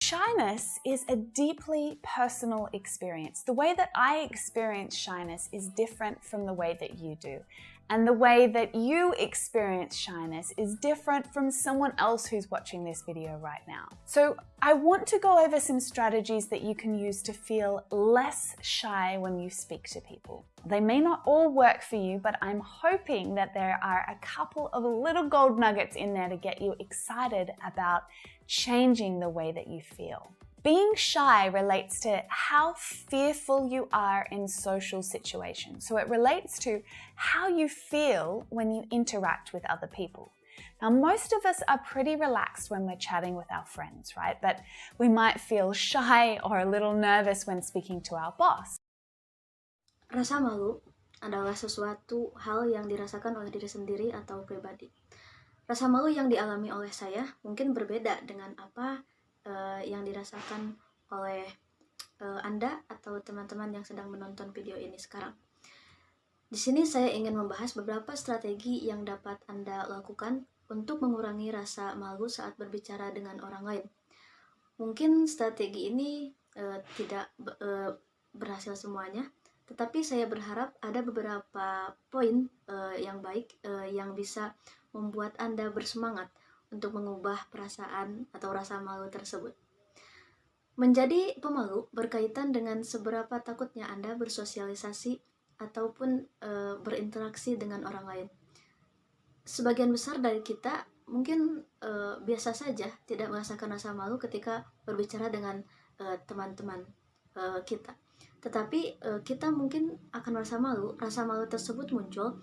Shyness is a deeply personal experience. The way that I experience shyness is different from the way that you do. And the way that you experience shyness is different from someone else who's watching this video right now. So I want to go over some strategies that you can use to feel less shy when you speak to people. They may not all work for you, but I'm hoping that there are a couple of little gold nuggets in there to get you excited about changing the way that you feel. Being shy relates to how fearful you are in social situations. So it relates to how you feel when you interact with other people. Now, most of us are pretty relaxed when we're chatting with our friends, right? But we might feel shy or a little nervous when speaking to our boss. Rasa malu adalah sesuatu hal yang dirasakan oleh diri sendiri atau pribadi. Rasa malu yang dialami oleh saya mungkin berbeda dengan apa yang dirasakan oleh Anda atau teman-teman yang sedang menonton video ini sekarang. Di sini saya ingin membahas beberapa strategi yang dapat Anda lakukan untuk mengurangi rasa malu saat berbicara dengan orang lain. Mungkin strategi ini tidak berhasil semuanya, tetapi saya berharap ada beberapa poin yang baik yang bisa membuat Anda bersemangat untuk mengubah perasaan atau rasa malu tersebut. Menjadi pemalu berkaitan dengan seberapa takutnya Anda bersosialisasi ataupun berinteraksi dengan orang lain. Sebagian besar dari kita mungkin biasa saja tidak merasakan rasa malu ketika berbicara dengan teman-teman kita. Tetapi kita mungkin akan merasa malu. Rasa malu tersebut muncul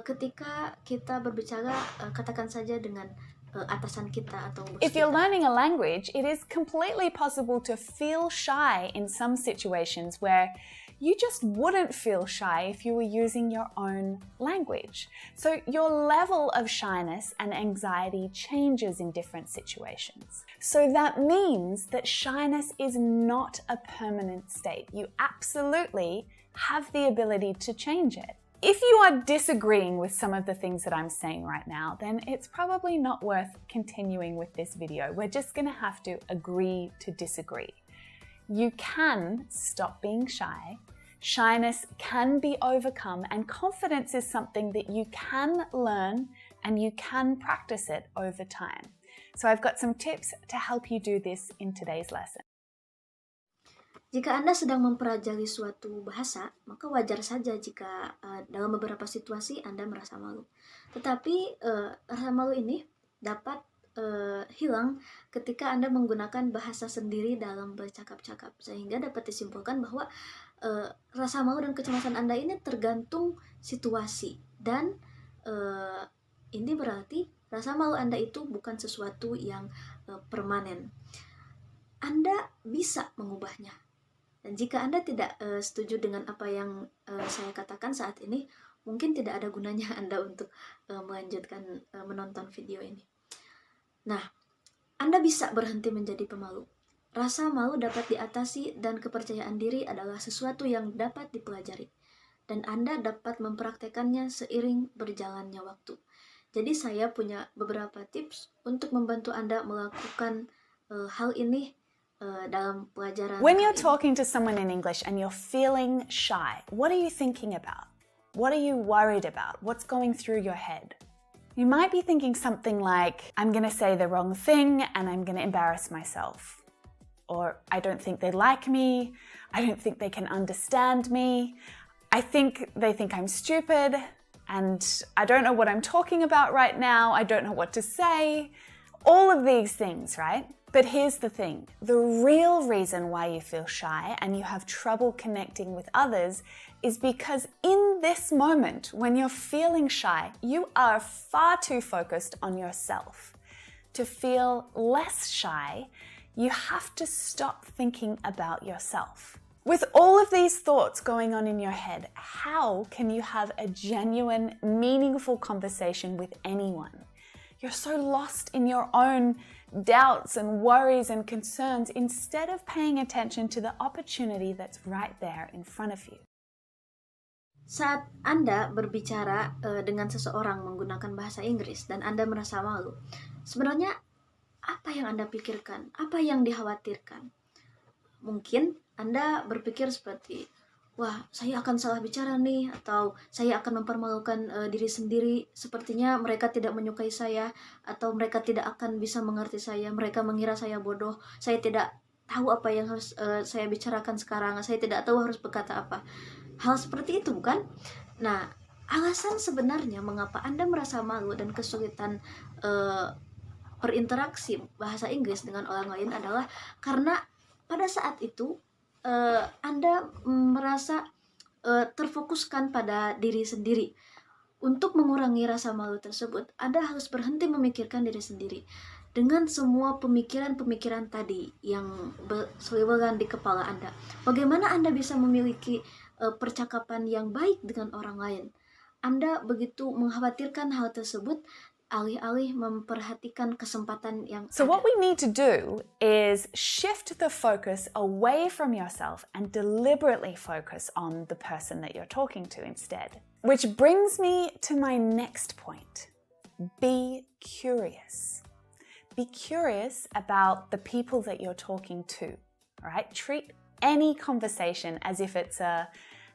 ketika kita berbicara katakan saja dengan atasan kita atau bos kita. If you're learning a language, it is completely possible to feel shy in some situations where you just wouldn't feel shy if you were using your own language. So your level of shyness and anxiety changes in different situations. So that means that shyness is not a permanent state. You absolutely have the ability to change it. If you are disagreeing with some of the things that I'm saying right now, then it's probably not worth continuing with this video. We're just going to have to agree to disagree. You can stop being shy. Shyness can be overcome, and confidence is something that you can learn and you can practice it over time. So I've got some tips to help you do this in today's lesson. Jika Anda sedang mempelajari suatu bahasa, maka wajar saja jika dalam beberapa situasi Anda merasa malu. Tetapi rasa malu ini dapat hilang ketika Anda menggunakan bahasa sendiri dalam bercakap-cakap. Sehingga dapat disimpulkan bahwa rasa malu dan kecemasan Anda ini tergantung situasi. Dan ini berarti rasa malu Anda itu bukan sesuatu yang permanen. Anda bisa mengubahnya. Dan jika Anda tidak setuju dengan apa yang saya katakan saat ini, mungkin tidak ada gunanya Anda untuk melanjutkan menonton video ini. Nah, Anda bisa berhenti menjadi pemalu. Rasa malu dapat diatasi dan kepercayaan diri adalah sesuatu yang dapat dipelajari. Dan Anda dapat mempraktekannya seiring berjalannya waktu. Jadi saya punya beberapa tips untuk membantu Anda melakukan hal ini dalam pelajaran. When you're talking to someone in English and you're feeling shy, what are you thinking about? What are you worried about? What's going through your head? You might be thinking something like, I'm going to say the wrong thing and I'm going to embarrass myself. Or I don't think they like me. I don't think they can understand me. I think they think I'm stupid and I don't know what I'm talking about right now. I don't know what to say. All of these things, right? But here's the thing, the real reason why you feel shy and you have trouble connecting with others is because in this moment, when you're feeling shy, you are far too focused on yourself. To feel less shy, you have to stop thinking about yourself. With all of these thoughts going on in your head, how can you have a genuine, meaningful conversation with anyone? You're so lost in your own doubts and worries and concerns instead of paying attention to the opportunity that's right there in front of you. Saat Anda berbicara dengan seseorang menggunakan bahasa Inggris dan Anda merasa malu, sebenarnya Apa yang Anda pikirkan? Apa yang dikhawatirkan? Mungkin Anda berpikir seperti, wah, saya akan salah bicara nih, atau saya akan mempermalukan diri sendiri, sepertinya mereka tidak menyukai saya, atau mereka tidak akan bisa mengerti saya, mereka mengira saya bodoh, saya tidak tahu apa yang harus saya bicarakan sekarang, saya tidak tahu harus berkata apa. Hal seperti itu, bukan? Nah, alasan sebenarnya mengapa Anda merasa malu dan kesulitan berinteraksi bahasa Inggris dengan orang lain adalah karena pada saat itu Anda merasa terfokuskan pada diri sendiri. Untuk mengurangi rasa malu tersebut, Anda harus berhenti memikirkan diri sendiri. Dengan semua pemikiran-pemikiran tadi yang berseliweran di kepala Anda, bagaimana Anda bisa memiliki percakapan yang baik dengan orang lain? Anda begitu mengkhawatirkan hal tersebut, alih-alih memperhatikan kesempatan yang So ada. what we need to do is shift the focus away from yourself and deliberately focus on the person that you're talking to instead. Which brings me to my next point. Be curious. Be curious about the people that you're talking to, all right? Treat any conversation as if it's a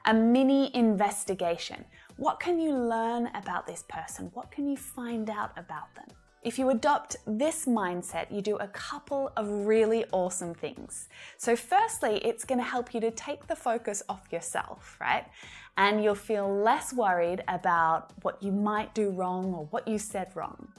mini investigation. What can you learn about this person? What can you find out about them? If you adopt this mindset, you do a couple of really awesome things. So firstly, it's going to help you to take the focus off yourself, right? And you'll feel less worried about what you might do wrong or what you said wrong.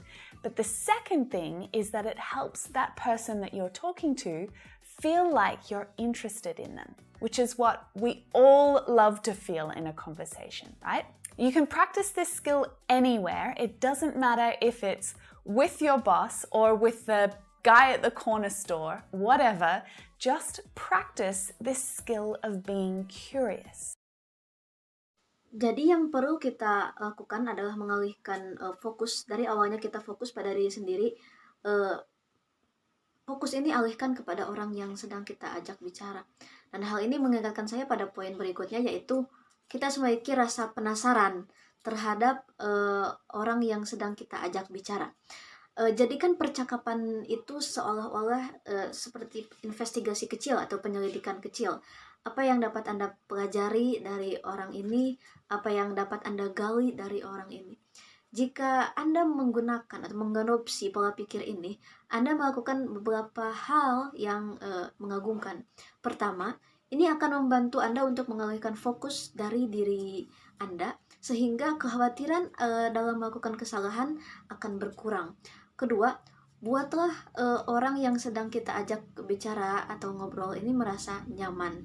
But the second thing is that it helps that person that you're talking to feel like you're interested in them, which is what we all love to feel in a conversation, right? You can practice this skill anywhere. It doesn't matter if it's with your boss or with the guy at the corner store, whatever. Just practice this skill of being curious. Jadi yang perlu kita lakukan adalah mengalihkan fokus. Dari awalnya kita fokus pada diri sendiri, fokus ini alihkan kepada orang yang sedang kita ajak bicara. Dan hal ini mengingatkan saya pada poin berikutnya, yaitu kita memiliki rasa penasaran terhadap orang yang sedang kita ajak bicara. Jadikan percakapan itu seolah-olah seperti investigasi kecil atau penyelidikan kecil. Apa yang dapat Anda pelajari dari orang ini, apa yang dapat Anda gali dari orang ini. Jika Anda menggunakan atau mengadopsi pola pikir ini, Anda melakukan beberapa hal yang mengagumkan. Pertama, ini akan membantu Anda untuk mengalihkan fokus dari diri Anda, sehingga kekhawatiran dalam melakukan kesalahan akan berkurang. Kedua, buatlah orang yang sedang kita ajak bicara atau ngobrol ini merasa nyaman.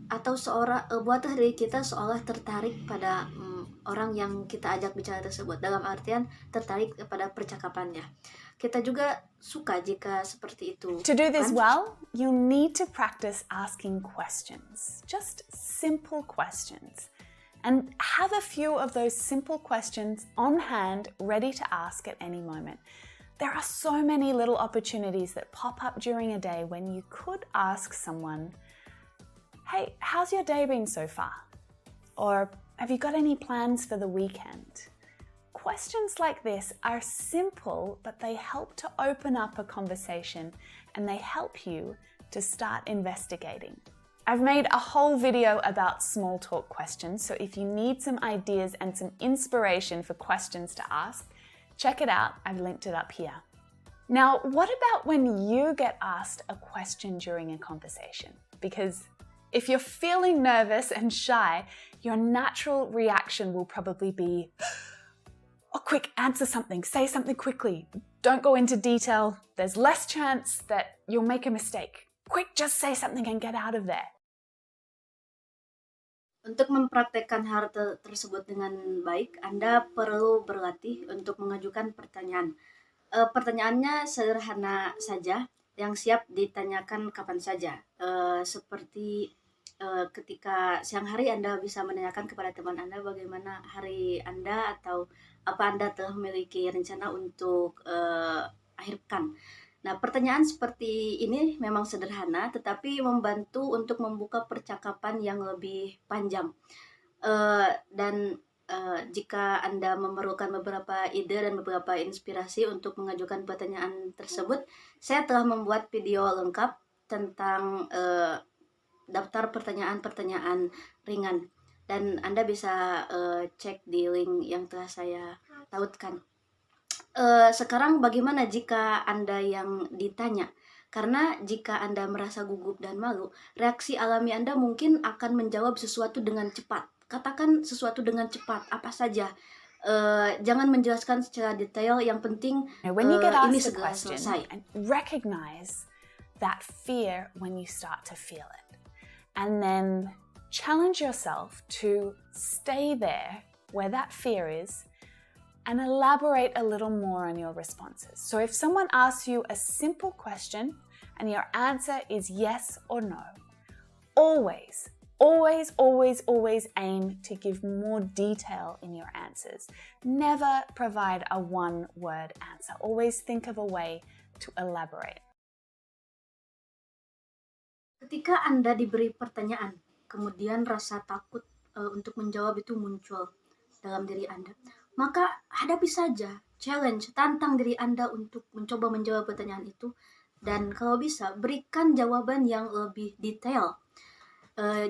Atau buatlah diri kita seolah tertarik pada orang yang kita ajak bicara tersebut, dalam artian tertarik kepada percakapannya. Kita juga suka jika seperti itu. To do this well, you need to practice asking questions, just simple questions. And have a few of those simple questions on hand, ready to ask at any moment. There are so many little opportunities that pop up during a day when you could ask someone, hey, how's your day been so far? Or have you got any plans for the weekend? Questions like this are simple, but they help to open up a conversation and they help you to start investigating. I've made a whole video about small talk questions, so if you need some ideas and some inspiration for questions to ask, check it out. I've linked it up here. Now, what about when you get asked a question during a conversation? Because if you're feeling nervous and shy, your natural reaction will probably be, oh, quick, answer something, say something quickly. Don't go into detail. There's less chance that you'll make a mistake. Quick, just say something and get out of there. Untuk mempraktekkan hal tersebut dengan baik, Anda perlu berlatih untuk mengajukan pertanyaan. Pertanyaannya sederhana saja, yang siap ditanyakan kapan saja. Seperti ketika siang hari Anda bisa menanyakan kepada teman Anda bagaimana hari Anda, atau apa Anda telah memiliki rencana untuk akhir pekan. Nah, pertanyaan seperti ini memang sederhana, tetapi membantu untuk membuka percakapan yang lebih panjang. Dan jika Anda memerlukan beberapa ide dan beberapa inspirasi untuk mengajukan pertanyaan tersebut, saya telah membuat video lengkap tentang daftar pertanyaan-pertanyaan ringan. Dan Anda bisa cek di link yang telah saya tautkan. Sekarang bagaimana jika Anda yang ditanya? Karena jika Anda merasa gugup dan malu, reaksi alami Anda mungkin akan menjawab sesuatu dengan cepat. Katakan sesuatu dengan cepat, apa saja. Jangan menjelaskan secara detail, yang penting Now, when you get ini asked a segera question, selesai. and recognize that fear when you start to feel it. And then challenge yourself to stay there where that fear is and elaborate a little more on your responses. So if someone asks you a simple question and your answer is yes or no, always aim to give more detail in your answers. Never provide a one-word answer. Always think of a way to elaborate. Ketika Anda diberi pertanyaan, kemudian rasa takut untuk menjawab itu muncul dalam diri Anda, maka hadapi saja, challenge, tantang diri Anda untuk mencoba menjawab pertanyaan itu, dan kalau bisa, berikan jawaban yang lebih detail.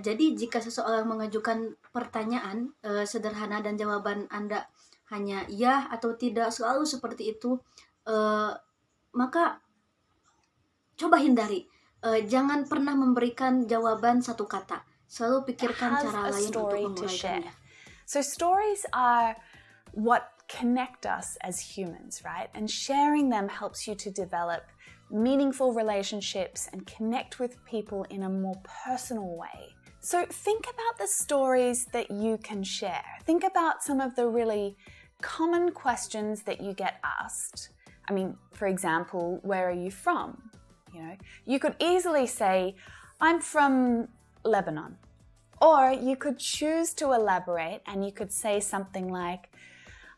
Jadi jika seseorang mengajukan pertanyaan sederhana dan jawaban Anda hanya ya atau tidak, selalu seperti itu, maka coba hindari. Jangan pernah memberikan jawaban satu kata. Selalu pikirkan cara lain untuk menguraikannya. So stories are what connect us as humans, right? And sharing them helps you to develop meaningful relationships and connect with people in a more personal way. So think about the stories that you can share. Think about some of the really common questions that you get asked. I mean, for example, where are you from? You know, you could easily say, I'm from Lebanon. Or you could choose to elaborate and you could say something like,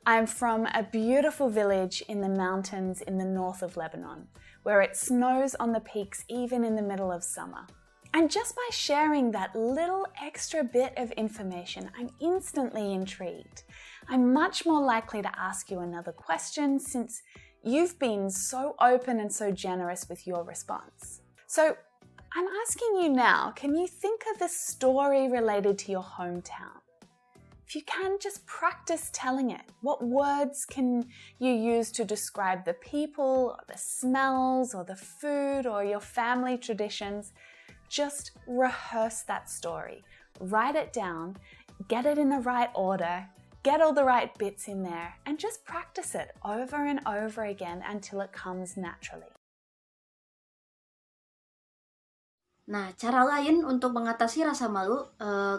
I'm from a beautiful village in the mountains in the north of Lebanon, where it snows on the peaks even in the middle of summer. And just by sharing that little extra bit of information, I'm instantly intrigued. I'm much more likely to ask you another question since you've been so open and so generous with your response. So I'm asking you now, can you think of a story related to your hometown? If you can, just practice telling it. What words can you use to describe the people, or the smells, or the food, or your family traditions? Just rehearse that story. Write it down, get it in the right order, get all the right bits in there, and just practice it over and over again until it comes naturally. Nah, cara lain untuk mengatasi rasa malu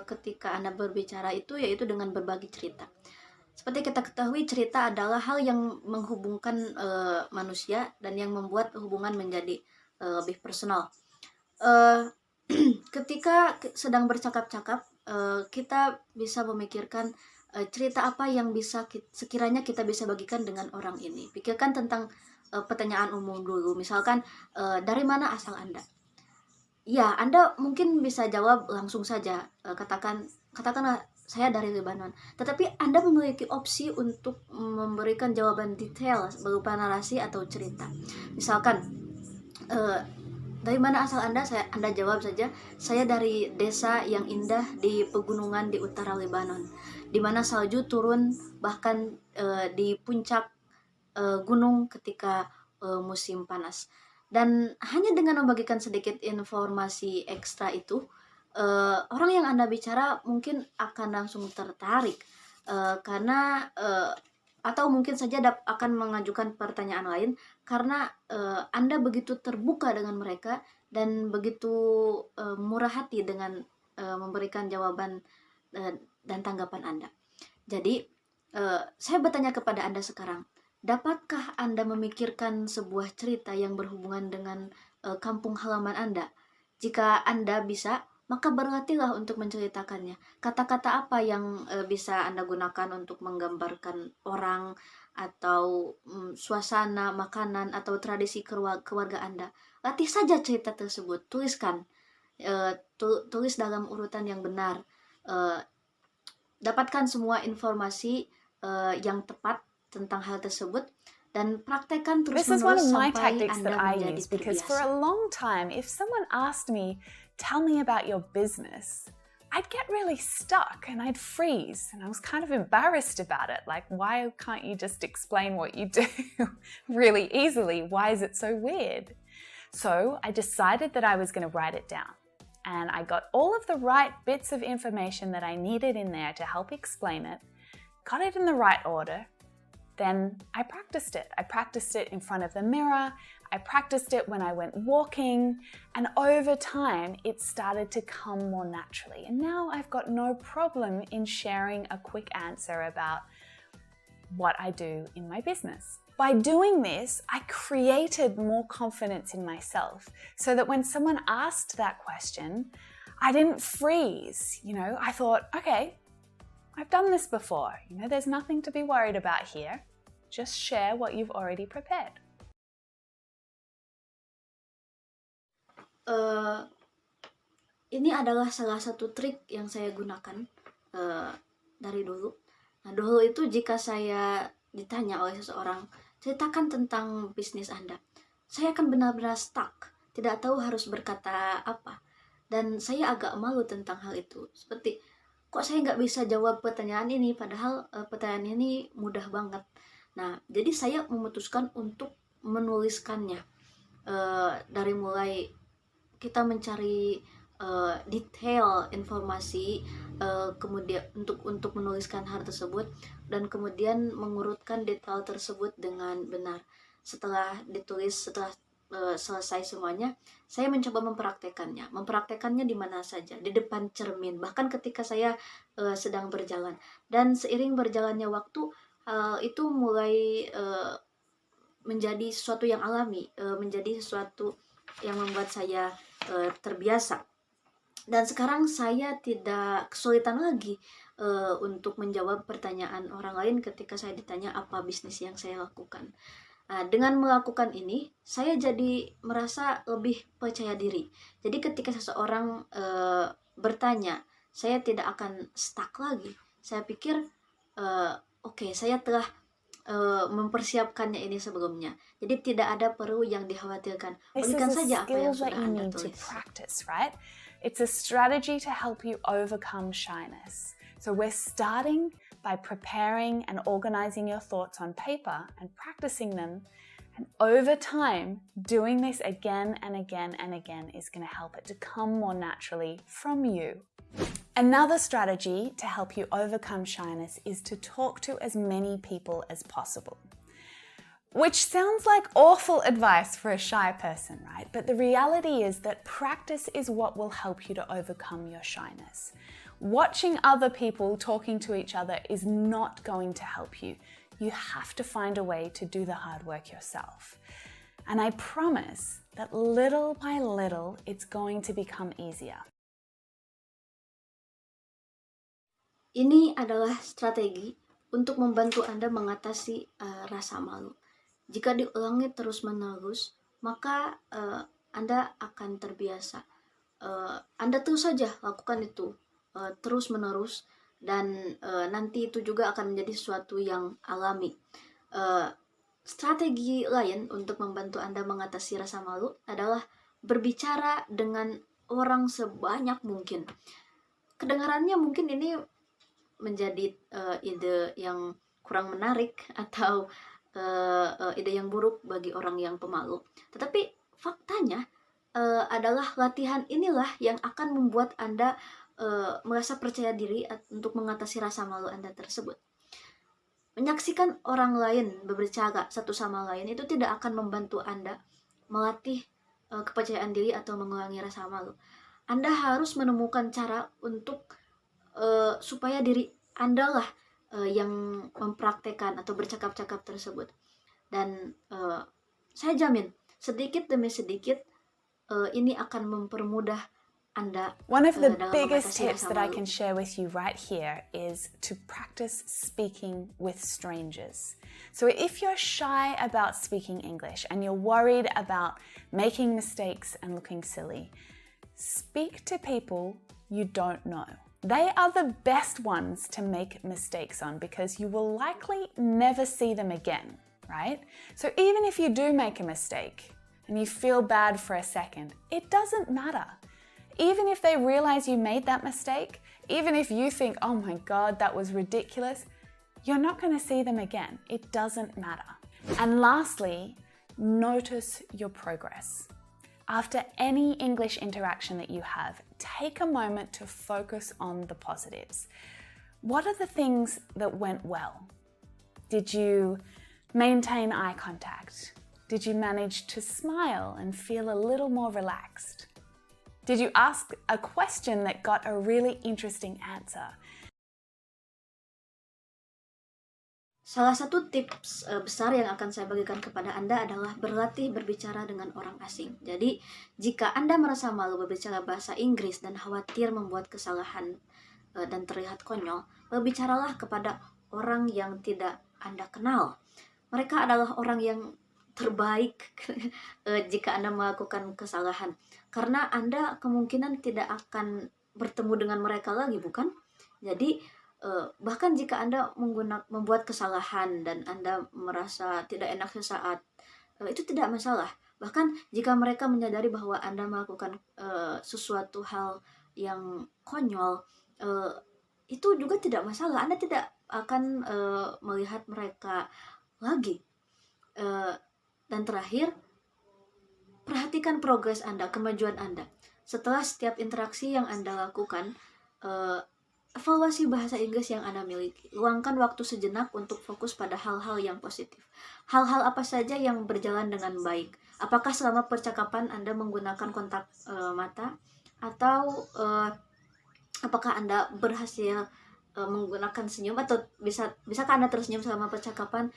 ketika Anda berbicara itu yaitu dengan berbagi cerita. Seperti kita ketahui, cerita adalah hal yang menghubungkan manusia dan yang membuat hubungan menjadi lebih personal. Ketika sedang bercakap-cakap, kita bisa memikirkan cerita apa yang bisa sekiranya kita bisa bagikan dengan orang ini. Pikirkan tentang pertanyaan umum dulu. Misalkan, dari mana asal Anda? Ya, Anda mungkin bisa jawab langsung saja. Katakanlah saya dari Lebanon. Tetapi Anda memiliki opsi untuk memberikan jawaban detail berupa narasi atau cerita. Misalkan, dari mana asal Anda? Anda jawab saja, saya dari desa yang indah di pegunungan di utara Lebanon, di mana salju turun bahkan di puncak gunung ketika musim panas. Dan hanya dengan membagikan sedikit informasi ekstra itu, orang yang Anda bicara mungkin akan langsung tertarik karena atau mungkin saja akan mengajukan pertanyaan lain karena Anda begitu terbuka dengan mereka dan begitu murah hati dengan memberikan jawaban dan tanggapan Anda. Jadi, saya bertanya kepada Anda sekarang, dapatkah Anda memikirkan sebuah cerita yang berhubungan dengan kampung halaman Anda? Jika Anda bisa, maka berlatihlah untuk menceritakannya. Kata-kata apa yang bisa Anda gunakan untuk menggambarkan orang atau suasana, makanan, atau tradisi keluarga Anda. Latih saja cerita tersebut, tuliskan. Tulis dalam urutan yang benar. dapatkan semua informasi yang tepat tentang hal tersebut dan praktekkan This is one terus-menerus of my sampai tactics that Anda I menjadi use because for terbiasa. a long time, if someone asked me, tell me about your business, I'd get really stuck and I'd freeze and I was kind of embarrassed about it. Like, why can't you just explain what you do really easily? Why is it so weird? So I decided that I was going to write it down. And I got all of the right bits of information that I needed in there to help explain it, got it in the right order. Then I practiced it. I practiced it in front of the mirror. I practiced it when I went walking. And over time, it started to come more naturally. And now I've got no problem in sharing a quick answer about what I do in my business. By doing this, I created more confidence in myself so that when someone asked that question, I didn't freeze. I thought, okay, I've done this before. There's nothing to be worried about here. Just share what you've already prepared. Ini adalah salah satu trik yang saya gunakan dari dulu. Nah, dulu itu jika saya ditanya oleh seseorang, ceritakan tentang bisnis Anda, saya akan benar-benar stuck, tidak tahu harus berkata apa. Dan saya agak malu tentang hal itu. Seperti, kok saya nggak bisa jawab pertanyaan ini, padahal pertanyaan ini mudah banget. Nah, jadi saya memutuskan untuk menuliskannya. Dari mulai kita mencari detail informasi, kemudian untuk menuliskan hal tersebut, dan kemudian mengurutkan detail tersebut dengan benar. Setelah ditulis, setelah selesai semuanya, saya mencoba mempraktekannya di mana saja, di depan cermin, bahkan ketika saya sedang berjalan. Dan seiring berjalannya waktu, itu mulai menjadi sesuatu yang alami, menjadi sesuatu yang membuat saya terbiasa. Dan sekarang saya tidak kesulitan lagi untuk menjawab pertanyaan orang lain ketika saya ditanya apa bisnis yang saya lakukan. Dengan melakukan ini, saya jadi merasa lebih percaya diri. Jadi ketika seseorang bertanya, saya tidak akan stuck lagi. Saya pikir, oke, saya telah mempersiapkannya ini sebelumnya. Jadi tidak ada perlu yang dikhawatirkan. Berikan saja apa yang sudah Anda tulis. Practice, right? It's a strategy to help you overcome shyness. So we're starting by preparing and organizing your thoughts on paper and practicing them. And over time, doing this again and again and again is going to help it to come more naturally from you. Another strategy to help you overcome shyness is to talk to as many people as possible. Which sounds like awful advice for a shy person, right? But the reality is that practice is what will help you to overcome your shyness. Watching other people talking to each other is not going to help you. You have to find a way to do the hard work yourself. And I promise that little by little, it's going to become easier. Ini adalah strategi untuk membantu Anda mengatasi rasa malu. Jika diulangi terus-menerus, maka Anda akan terbiasa. Anda terus saja lakukan itu terus-menerus, dan nanti itu juga akan menjadi sesuatu yang alami. Strategi lain untuk membantu Anda mengatasi rasa malu adalah berbicara dengan orang sebanyak mungkin. Kedengarannya mungkin ini menjadi ide yang kurang menarik atau ide yang buruk bagi orang yang pemalu. Tetapi faktanya adalah latihan inilah yang akan membuat Anda merasa percaya diri untuk mengatasi rasa malu Anda tersebut. Menyaksikan orang lain berbicara satu sama lain itu tidak akan membantu Anda melatih kepercayaan diri atau mengurangi rasa malu. Anda harus menemukan cara untuk supaya diri Anda lah yang mempraktekkan atau bercakap-cakap tersebut. Dan saya jamin sedikit demi sedikit ini akan mempermudah Anda. One of the biggest tips that I can share with you right here is to practice speaking with strangers. So if you're shy about speaking English and you're worried about making mistakes and looking silly, speak to people you don't know. They are the best ones to make mistakes on because you will likely never see them again, right? So even if you do make a mistake and you feel bad for a second, it doesn't matter. Even if they realize you made that mistake, even if you think, oh my God, that was ridiculous, you're not going to see them again. It doesn't matter. And lastly, notice your progress. After any English interaction that you have, take a moment to focus on the positives. What are the things that went well? Did you maintain eye contact? Did you manage to smile and feel a little more relaxed? Did you ask a question that got a really interesting answer? Salah satu tips besar yang akan saya bagikan kepada Anda adalah berlatih berbicara dengan orang asing. Jadi, jika Anda merasa malu berbicara bahasa Inggris dan khawatir membuat kesalahan dan terlihat konyol, berbicaralah kepada orang yang tidak Anda kenal. Mereka adalah orang yang terbaik jika Anda melakukan kesalahan. Karena Anda kemungkinan tidak akan bertemu dengan mereka lagi, bukan? Jadi, bahkan jika Anda membuat kesalahan dan Anda merasa tidak enak sesaat, itu tidak masalah. Bahkan jika mereka menyadari bahwa Anda melakukan sesuatu hal yang konyol, itu juga tidak masalah. Anda tidak akan melihat mereka lagi. Dan terakhir, perhatikan progres Anda, kemajuan Anda. Setelah setiap interaksi yang Anda lakukan, evaluasi bahasa Inggris yang Anda miliki. Luangkan waktu sejenak untuk fokus pada hal-hal yang positif. Hal-hal apa saja yang berjalan dengan baik? Apakah selama percakapan Anda menggunakan kontak mata? Atau apakah Anda berhasil menggunakan senyum? Atau bisakah Anda tersenyum selama percakapan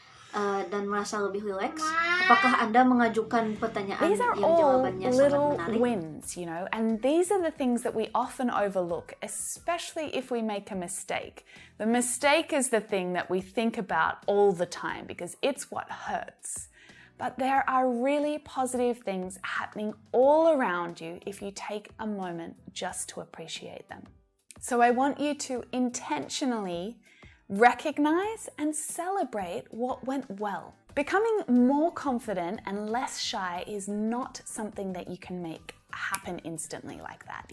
dan merasa lebih rileks? Apakah Anda mengajukan pertanyaan These are yang jawabannya all sangat little menarik? wins, and these are the things that we often overlook, especially if we make a mistake. The mistake is the thing that we think about all the time because it's what hurts. But there are really positive things happening all around you if you take a moment just to appreciate them. So I want you to intentionally recognize and celebrate what went well. Becoming more confident and less shy is not something that you can make happen instantly like that,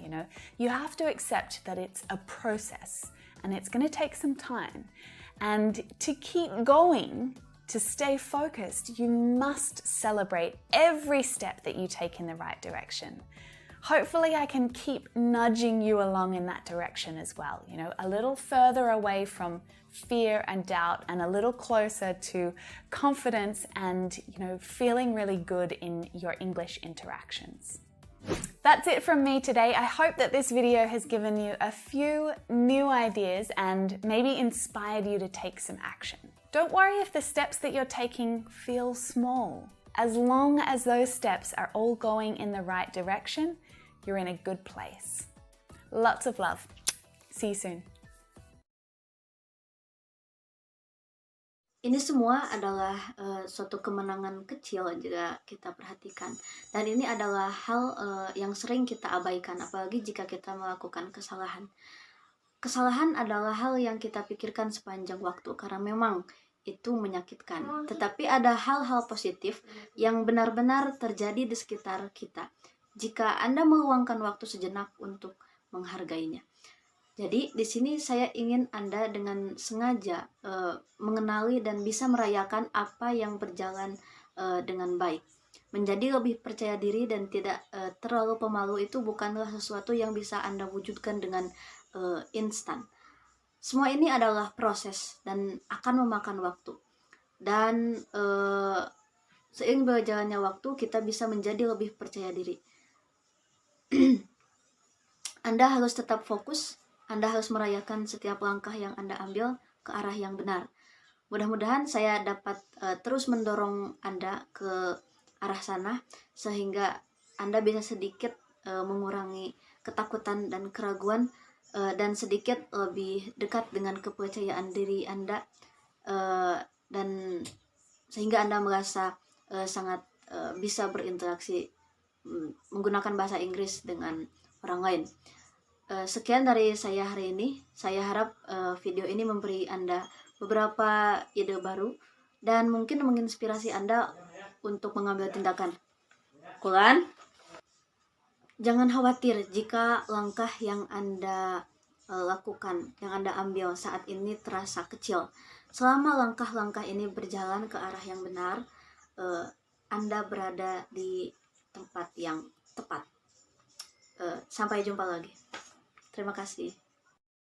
You have to accept that it's a process and it's going to take some time. And to keep going, to stay focused, you must celebrate every step that you take in the right direction. Hopefully I can keep nudging you along in that direction as well, a little further away from fear and doubt and a little closer to confidence and, feeling really good in your English interactions. That's it from me today. I hope that this video has given you a few new ideas and maybe inspired you to take some action. Don't worry if the steps that you're taking feel small. As long as those steps are all going in the right direction, you're in a good place. Lots of love. See you soon. Ini semua adalah suatu kemenangan kecil jika kita perhatikan. Dan ini adalah hal yang sering kita abaikan, apalagi jika kita melakukan kesalahan. Kesalahan adalah hal yang kita pikirkan sepanjang waktu karena memang itu menyakitkan. Tetapi ada hal-hal positif yang benar-benar terjadi di sekitar kita jika Anda meluangkan waktu sejenak untuk menghargainya. Jadi di sini saya ingin Anda dengan sengaja mengenali dan bisa merayakan apa yang berjalan dengan baik. Menjadi lebih percaya diri dan tidak terlalu pemalu itu bukanlah sesuatu yang bisa Anda wujudkan dengan instan. Semua ini adalah proses dan akan memakan waktu. Dan seiring berjalannya waktu kita bisa menjadi lebih percaya diri. Anda harus tetap fokus, Anda harus merayakan setiap langkah yang Anda ambil ke arah yang benar. Mudah-mudahan saya dapat terus mendorong Anda ke arah sana, sehingga Anda bisa sedikit mengurangi ketakutan dan keraguan, dan sedikit lebih dekat dengan kepercayaan diri Anda, dan sehingga Anda merasa sangat bisa berinteraksi menggunakan bahasa Inggris dengan orang lain. Sekian dari saya hari ini. Saya harap video ini memberi Anda beberapa ide baru dan mungkin menginspirasi Anda untuk mengambil tindakan. Kulan, jangan khawatir jika langkah yang Anda lakukan, yang Anda ambil saat ini terasa kecil. Selama langkah-langkah ini berjalan ke arah yang benar, Anda berada di tempat yang tepat. Sampai jumpa lagi. Terima kasih.